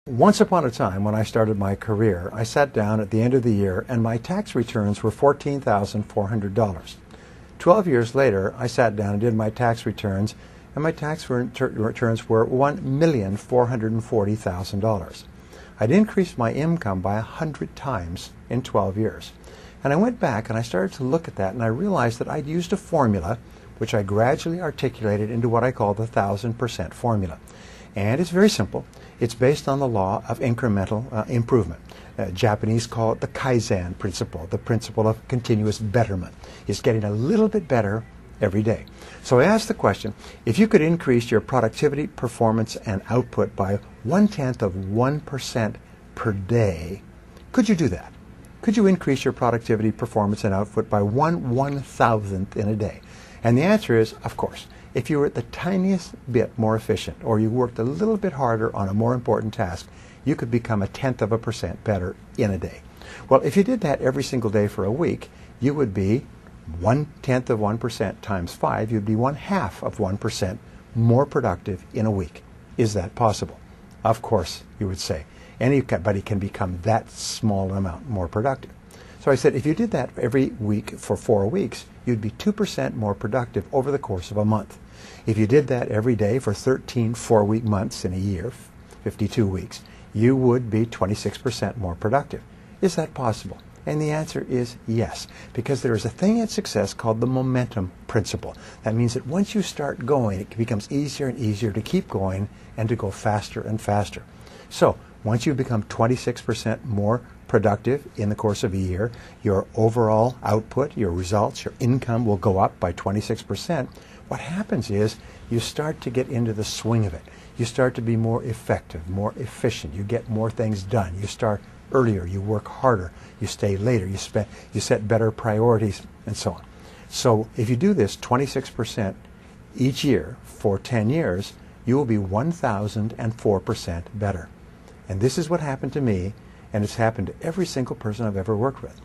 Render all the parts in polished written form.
Once upon a time, when I started my career, I sat down at the end of the year and my tax returns were $14,400. 12 years later, I sat down and did my tax returns, and my tax returns were $1,440,000. I'd increased my income by 100 times in 12 years. And I went back and I started to look at that, and I realized that I'd used a formula which I gradually articulated into what I call the 1,000% formula. And it's very simple. It's based on the law of incremental improvement. Japanese call it the Kaizen principle, the principle of continuous betterment. It's getting a little bit better every day. So I asked the question, if you could increase your productivity, performance, and output by 0.1% per day, could you do that? Could you increase your productivity, performance, and output by 1/1000th in a day? And the answer is, of course. If you were the tiniest bit more efficient, or you worked a little bit harder on a more important task, you could become 0.1% better in a day. Well, if you did that every single day for a week, you would be 0.1% times 5, you'd be 0.5% more productive in a week. Is that possible? Of course, you would say. Anybody can become that small amount more productive. So I said, if you did that every week for 4 weeks, you'd be 2% more productive over the course of a month. If you did that every day for 13 4-week months in a year, 52 weeks, you would be 26% more productive. Is that possible? And the answer is yes, because there is a thing in success called the momentum principle. That means that once you start going, it becomes easier and easier to keep going and to go faster and faster. So once you become 26% more productive in the course of a year, your overall output, your results, your income will go up by 26%. What happens is you start to get into the swing of it. You start to be more effective, more efficient. You get more things done. You start earlier. You work harder. You stay later. You set better priorities, and so on. So if you do this 26% each year for 10 years, you will be 1,004% better. And this is what happened to me, and it's happened to every single person I've ever worked with.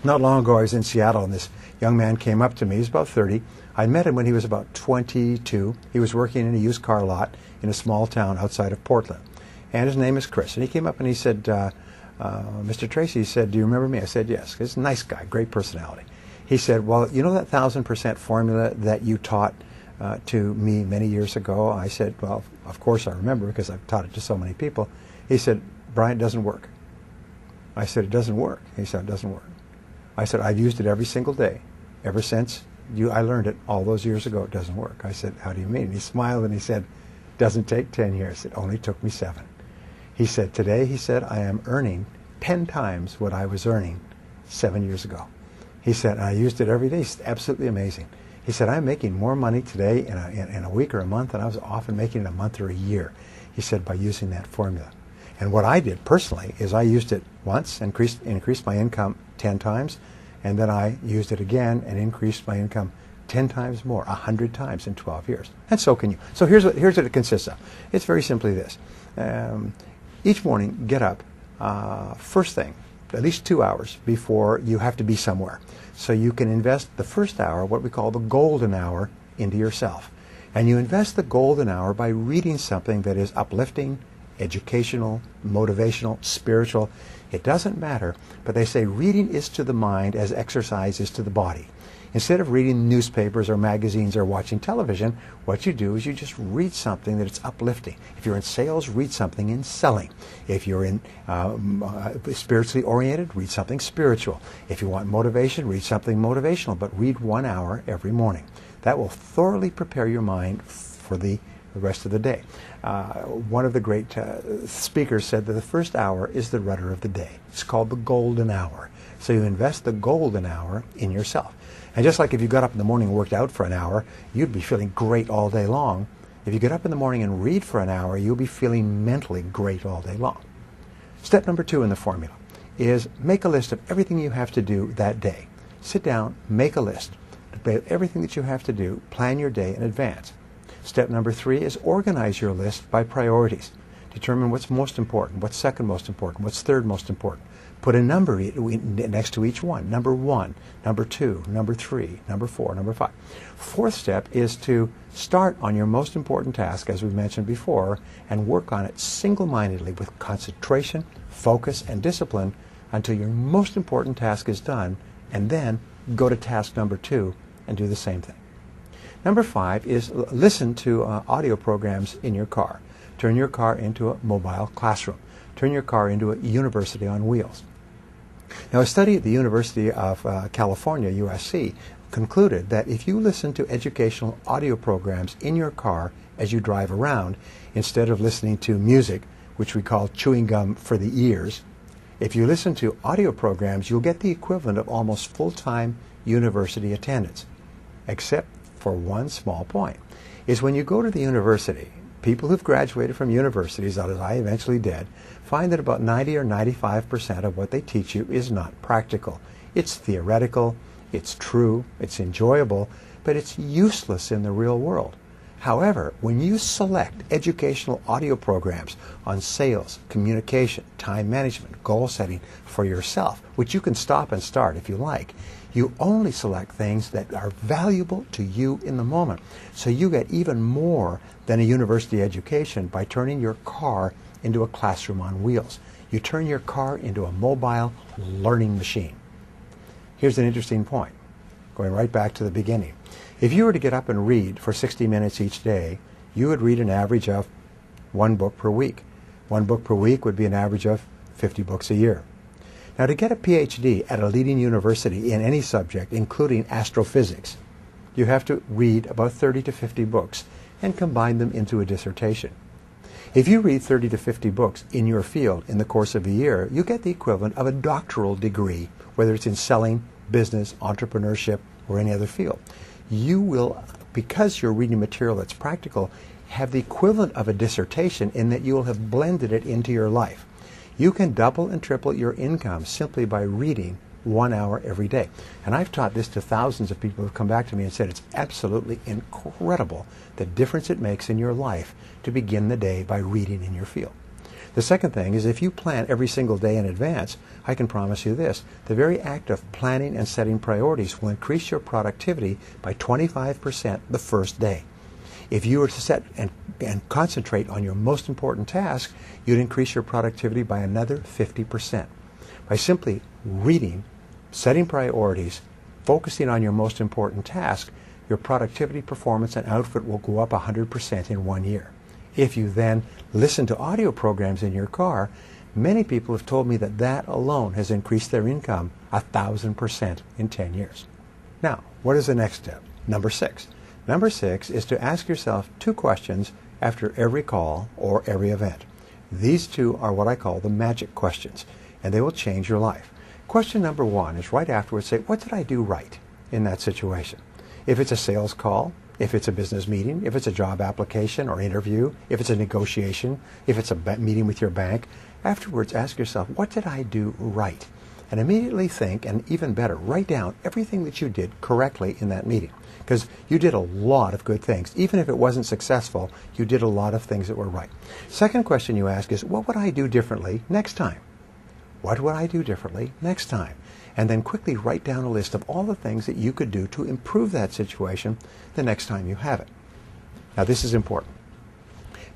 Not long ago, I was in Seattle, and this young man came up to me. He was about 30. I met him when he was about 22. He was working in a used car lot in a small town outside of Portland. And his name is Chris. And he came up and he said, Mr. Tracy, he said, do you remember me? I said, yes. He's a nice guy, great personality. He said, well, you know that 1,000% formula that you taught to me many years ago? I said, well, of course I remember, because I've taught it to so many people. He said, Brian, it doesn't work. I said, it doesn't work. He said, it doesn't work. I said, I've used it every single day ever since I learned it all those years ago. It doesn't work. I said, how do you mean? And he smiled and he said, it doesn't take 10 years. It only took me 7. He said, today, he said, I am earning 10 times what I was earning 7 years ago. He said, I used it every day. It's absolutely amazing. He said, I'm making more money today in a week or a month than I was often making in a month or a year. He said, by using that formula. And what I did personally is I used it once and increased my income 10 times, and then I used it again and increased my income 10 times more, 100 times in 12 years. And so can you. So here's what it consists of. It's very simply this. Each morning, get up first thing, at least 2 hours before you have to be somewhere. So you can invest the first hour, what we call the golden hour, into yourself. And you invest the golden hour by reading something that is uplifting, educational, motivational, spiritual. It doesn't matter, but they say reading is to the mind as exercise is to the body. Instead of reading newspapers or magazines or watching television, what you do is you just read something that it's uplifting. If you're in sales, read something in selling. If you're in spiritually oriented, read something spiritual. If you want motivation, read something motivational, but read 1 hour every morning. That will thoroughly prepare your mind for the rest of the day. One of the great speakers said that the first hour is the rudder of the day. It's called the golden hour. So you invest the golden hour in yourself. And just like if you got up in the morning and worked out for an hour, you'd be feeling great all day long. If you get up in the morning and read for an hour, you'll be feeling mentally great all day long. Step number 2 in the formula is make a list of everything you have to do that day. Sit down, make a list. Everything that you have to do, plan your day in advance. Step number 3 is organize your list by priorities. Determine what's most important, what's second most important, what's third most important. Put a number next to each one. Number 1, number 2, number 3, number 4, number 5. Fourth step is to start on your most important task, as we mentioned before, and work on it single-mindedly with concentration, focus, and discipline until your most important task is done, and then go to task number 2 and do the same thing. Number 5 is listen to audio programs in your car. Turn your car into a mobile classroom. Turn your car into a university on wheels. Now, a study at the University of California, USC, concluded that if you listen to educational audio programs in your car as you drive around, instead of listening to music, which we call chewing gum for the ears, if you listen to audio programs, you'll get the equivalent of almost full-time university attendance, except for one small point, is when you go to the university, people who've graduated from universities, as I eventually did, find that about 90 or 95% of what they teach you is not practical. It's theoretical, it's true, it's enjoyable, but it's useless in the real world. However, when you select educational audio programs on sales, communication, time management, goal setting for yourself, which you can stop and start if you like, you only select things that are valuable to you in the moment. So you get even more than a university education by turning your car into a classroom on wheels. You turn your car into a mobile learning machine. Here's an interesting point, going right back to the beginning. If you were to get up and read for 60 minutes each day, you would read an average of 1 book per week. 1 book per week would be an average of 50 books a year. Now, to get a PhD at a leading university in any subject, including astrophysics, you have to read about 30 to 50 books and combine them into a dissertation. If you read 30 to 50 books in your field in the course of a year, you get the equivalent of a doctoral degree, whether it's in selling, business, entrepreneurship, or any other field. You will, because you're reading material that's practical, have the equivalent of a dissertation in that you will have blended it into your life. You can double and triple your income simply by reading 1 hour every day. And I've taught this to thousands of people who've come back to me and said it's absolutely incredible the difference it makes in your life to begin the day by reading in your field. The second thing is, if you plan every single day in advance, I can promise you this: the very act of planning and setting priorities will increase your productivity by 25% the first day. If you were to set and concentrate on your most important task, you'd increase your productivity by another 50%. By simply reading, setting priorities, focusing on your most important task, your productivity, performance, and output will go up 100% in 1 year. If you then listen to audio programs in your car, many people have told me that that alone has increased their income 1,000% in 10 years. Now, what is the next step? Number 6. Number 6 is to ask yourself 2 questions after every call or every event. These 2 are what I call the magic questions, and they will change your life. Question number 1 is right afterwards, say, what did I do right in that situation? If it's a sales call, if it's a business meeting, if it's a job application or interview, if it's a negotiation, if it's a meeting with your bank, afterwards ask yourself, what did I do right? And immediately think, and even better, write down everything that you did correctly in that meeting. Because you did a lot of good things. Even if it wasn't successful, you did a lot of things that were right. Second question you ask is, what would I do differently next time? What would I do differently next time? And then quickly write down a list of all the things that you could do to improve that situation the next time you have it. Now, this is important.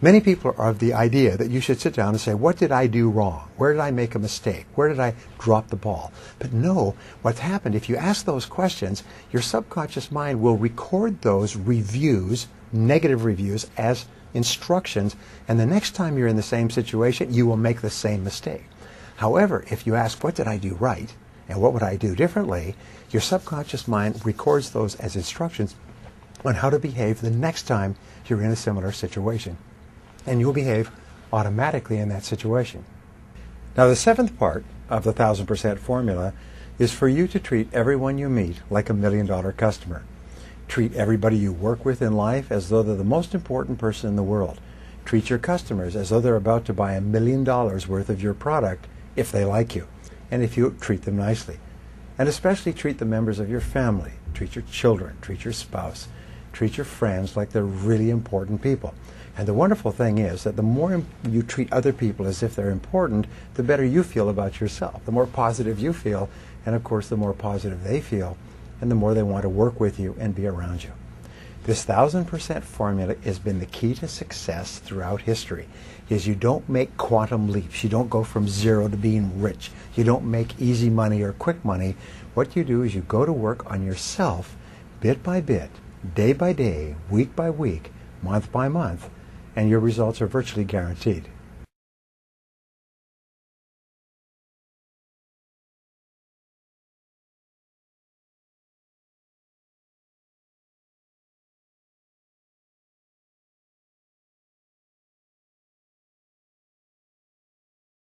Many people are of the idea that you should sit down and say, what did I do wrong? Where did I make a mistake? Where did I drop the ball? But no, what's happened, if you ask those questions, your subconscious mind will record those reviews, negative reviews, as instructions, and the next time you're in the same situation, you will make the same mistake. However, if you ask, what did I do right? And what would I do differently? Your subconscious mind records those as instructions on how to behave the next time you're in a similar situation. And you'll behave automatically in that situation. Now, the 7th part of the 1,000% formula is for you to treat everyone you meet like a $1 million customer. Treat everybody you work with in life as though they're the most important person in the world. Treat your customers as though they're about to buy $1 million worth of your product if they like you, and if you treat them nicely. And especially treat the members of your family. Treat your children, treat your spouse, treat your friends like they're really important people. And the wonderful thing is that the more you treat other people as if they're important, the better you feel about yourself. The more positive you feel, and of course the more positive they feel, and the more they want to work with you and be around you. This 1000% formula has been the key to success throughout history. Is you don't make quantum leaps. You don't go from zero to being rich. You don't make easy money or quick money. What you do is you go to work on yourself bit by bit, day by day, week by week, month by month, and your results are virtually guaranteed.